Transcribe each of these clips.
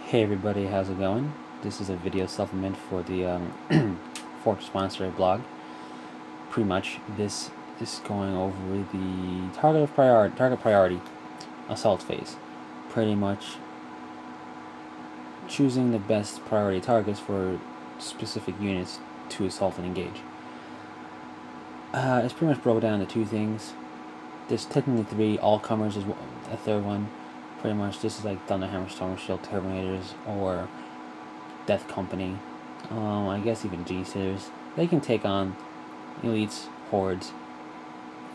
Hey everybody, how's it going? This is a video supplement for the Fork Sponsor blog. Pretty much, this is going over the target priority assault phase. Pretty much choosing the best priority targets for specific units to assault and engage. It's pretty much broken down into two things. There's technically three. All comers is a third one. Pretty much, this is like Thunderhammer, Storm Shield, Terminators, or Death Company. I guess even G-Series. They can take on elites, hordes,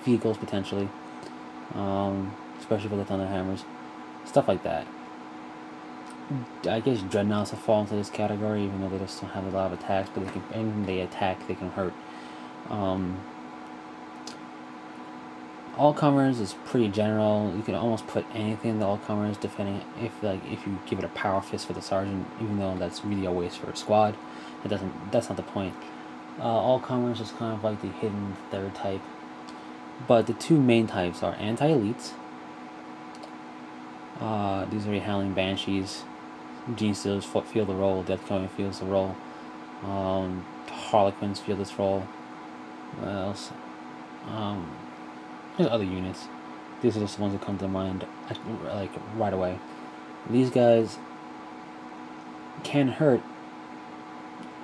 vehicles potentially, especially for the Thunderhammers, stuff like that. I guess Dreadnoughts will fall into this category, even though they just don't have a lot of attacks. But they can, anything they attack, they can hurt. All comers is pretty general. You can almost put anything in the all comers, depending if you give it a power fist for the sergeant, even though that's really a waste for a squad. That's not the point. All comers is kind of like the hidden third type. But the two main types are anti-elites. These are your Howling Banshees. Genestealers feel the role. Death Company feels the role. Harlequins feel this role. What else? There's other units. These are just the ones that come to mind, like right away. These guys can hurt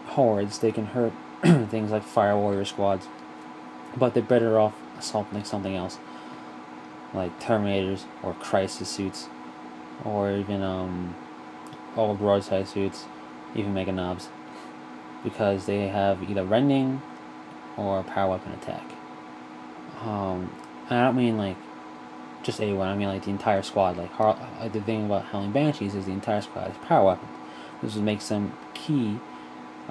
hordes. They can hurt things like Fire Warrior squads, but they're better off assaulting something else, like Terminators or Crisis suits, or even all broadside suits, even Mega Knobs, because they have either rending or power weapon attack. And I don't mean like just A1, I mean like the entire squad. Like the thing about Howling Banshees is the entire squad is power weapons. This makes them key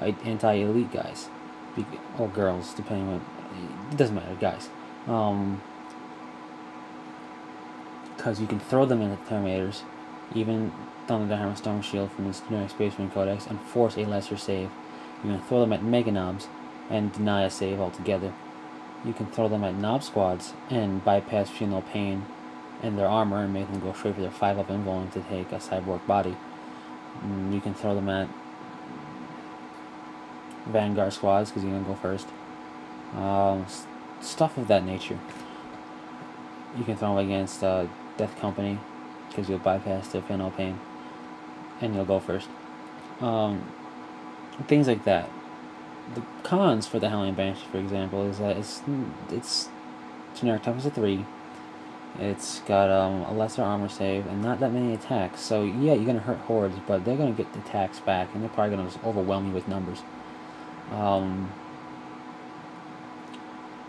anti-elite guys, or girls, depending on, it doesn't matter, guys. Because you can throw them into Terminators, even Thunderhammer, Storm Shield from the generic Space Marine Codex, and force a lesser save. You can throw them at Mega Knobs and deny a save altogether. You can throw them at Knob squads and bypass Feel No Pain and their armor and make them go straight for their 5-up invuln to take a cyborg body. You can throw them at Vanguard squads because you're going to go first. Stuff of that nature. You can throw them against Death Company because you'll bypass the Feel No Pain and you'll go first. Things like that. The cons for the Howling Banshee, for example, is that it's generic toughness of 3. It's got a lesser armor save and not that many attacks. So yeah, you're gonna hurt hordes, but they're gonna get the attacks back, and they're probably gonna just overwhelm you with numbers.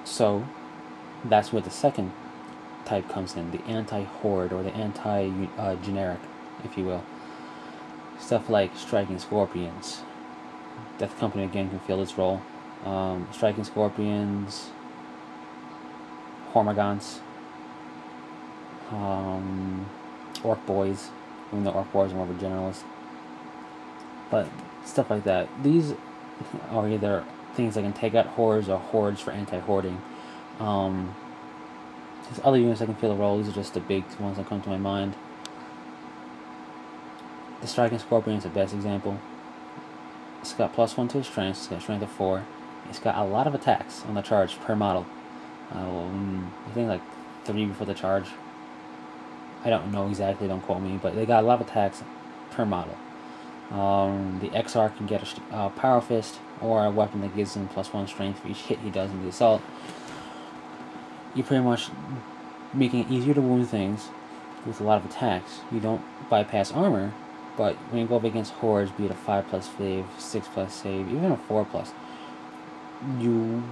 So that's where the second type comes in, the anti-horde or the anti-generic, if you will. Stuff like Striking Scorpions. Death Company again can fill its role. Striking Scorpions, Hormagaunts, Orc Boys, even though Orc Boys are more of a generalist. But stuff like that. These are either things that can take out hordes or hordes for anti-hoarding. There's other units that can fill the role. These are just the big ones that come to my mind. The Striking Scorpion is the best example. It's got +1 to its strength. It's got strength of 4. It's got a lot of attacks on the charge per model. I think like 3 before the charge. I don't know exactly, don't quote me, but they got a lot of attacks per model. The XR can get a Power Fist or a weapon that gives him +1 strength for each hit he does in the assault. You're pretty much making it easier to wound things with a lot of attacks. You don't bypass armor, but when you go up against hordes, be it a 5+ save, 6+ save, even a 4+, you're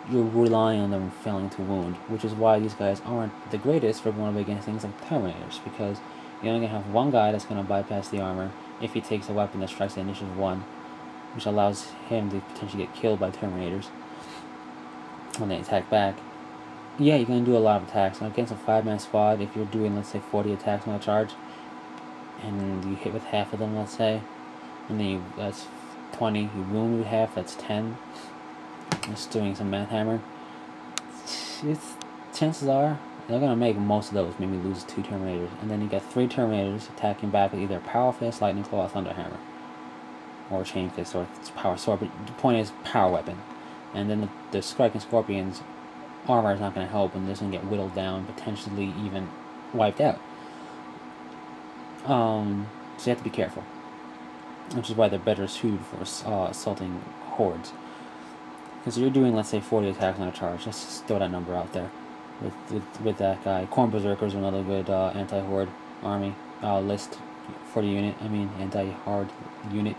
relying on them failing to wound, which is why these guys aren't the greatest for going up against things like Terminators, because you're only going to have one guy that's going to bypass the armor if he takes a weapon that strikes the initiative 1, which allows him to potentially get killed by Terminators when they attack back. Yeah, you're going to do a lot of attacks. And against a 5-man squad, if you're doing, let's say, 40 attacks on a charge, and you hit with half of them, let's say, and then that's 20, you wound with half, that's 10. Just doing some math hammer. Chances are, they're gonna make most of those, maybe lose 2 Terminators, and then you get 3 Terminators attacking back with either Power Fist, Lightning Claw, or Thunder Hammer, or Chain Fist, or Power Sword. But the point is, power weapon. And then the Striking Scorpions armor is not going to help, and they're just going to get whittled down, potentially even wiped out. So you have to be careful, which is why they're better suited for assaulting hordes. Because you're doing, let's say, 40 attacks on a charge. Let's just throw that number out there. With that guy, Corn Berserkers are another good anti-horde army list for the unit. I mean, anti-horde unit.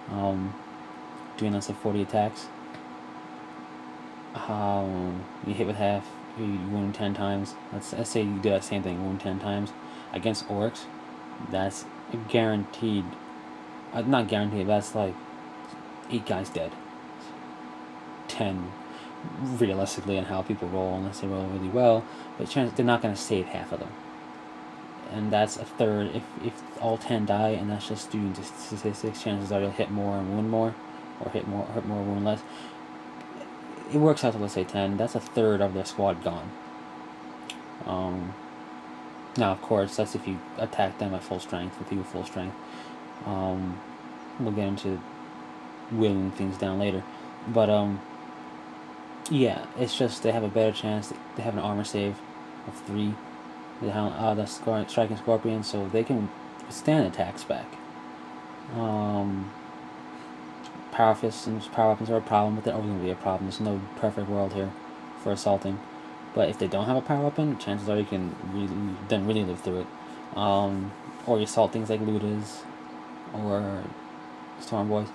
Doing, let's say, 40 attacks. You hit with half, you wound 10 times. Let's say you do that same thing, wound 10 times. Against orcs, that's guaranteed. Not guaranteed, that's like 8 guys dead. 10, realistically, and how people roll, unless they roll really well. But they're not going to save half of them. And that's a third. If all 10 die, and that's just due to statistics, chances are you'll hit more and wound more, or hit more, wound less. It works out to, let's say, 10. That's a third of their squad gone. Now, of course, that's if you attack them at full strength, with you full strength. We'll get into whittling things down later. But, yeah, it's just they have a better chance. They have an armor save of 3. The Striking Scorpion, so they can withstand attacks back. Power Fists and Power Weapons are a problem, but they're always going to be a problem. There's no perfect world here for assaulting. But if they don't have a Power Weapon, chances are you can really live through it. Or you assault things like Ludas or Storm Boys.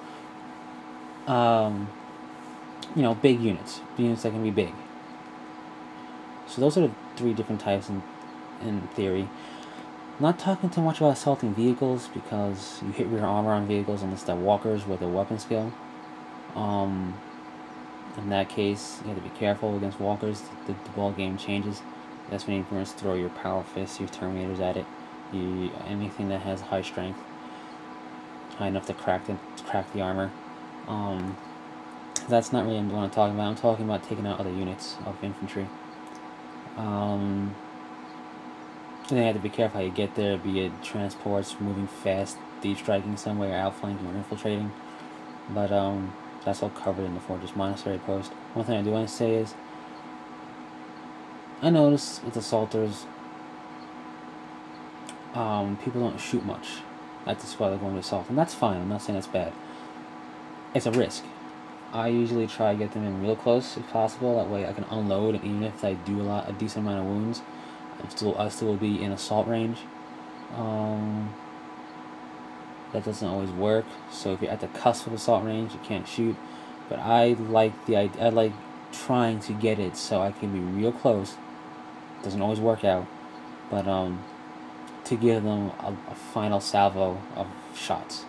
You know, big units that can be big. So those are the 3 different types in theory. I'm not talking too much about assaulting vehicles, because you hit rear armor on vehicles unless they're walkers with a weapon skill. In that case, you have to be careful against walkers. The ball game changes. That's when you can throw your Power Fists, your Terminators at it. Anything that has high strength, high enough to crack the armor. That's not really what I'm talking about. I'm talking about taking out other units of infantry. Then you have to be careful how you get there, be it transports, moving fast, deep striking some way, or outflanking or infiltrating. But that's all covered in the Fortress Monastery post. One thing I do want to say is, I notice with assaulters, people don't shoot much at the squad they're going to assault, and that's fine. I'm not saying that's bad. It's a risk. I usually try to get them in real close if possible. That way I can unload, and even if I do a decent amount of wounds, I still will be in assault range. That doesn't always work. So if you're at the cusp of assault range, you can't shoot. But I like the idea. I like trying to get it so I can be real close. Doesn't always work out, but to give them a final salvo of shots.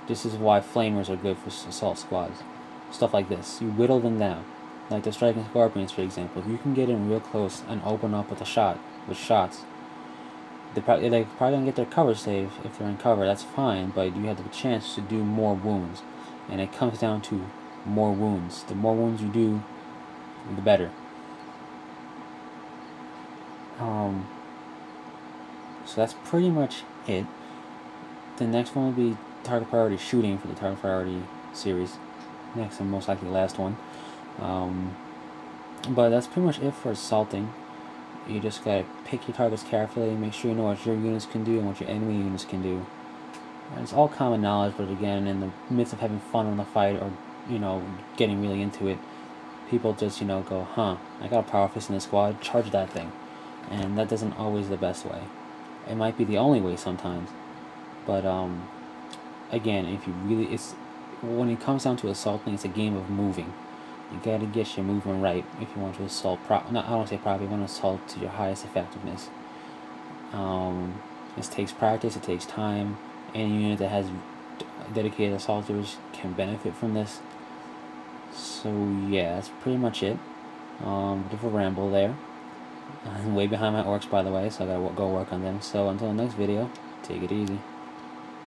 This is why flamers are good for assault squads. Stuff like this. You whittle them down. Like the Striking Scorpions, for example. If you can get in real close and open up with shots, they're probably going to get their cover save if they're in cover. That's fine, but you have the chance to do more wounds. And it comes down to more wounds. The more wounds you do, the better. So that's pretty much it. The next one will be target priority shooting for the target priority series. Next and most likely last one. But that's pretty much it for assaulting. You just gotta pick your targets carefully, make sure you know what your units can do and what your enemy units can do. And it's all common knowledge, but again, in the midst of having fun on the fight, or getting really into it, people just go, I got a Power Fist in the squad, charge that thing. And that isn't always the best way. It might be the only way sometimes, but again, if you really, when it comes down to assaulting, it's a game of moving. You gotta get your movement right if you want to assault. I don't want to say properly. You want to assault to your highest effectiveness. This takes practice. It takes time. Any unit that has dedicated assaulters can benefit from this. So yeah, that's pretty much it. Bit of a ramble there. I'm way behind my orcs, by the way, so I gotta go work on them. So until the next video, take it easy.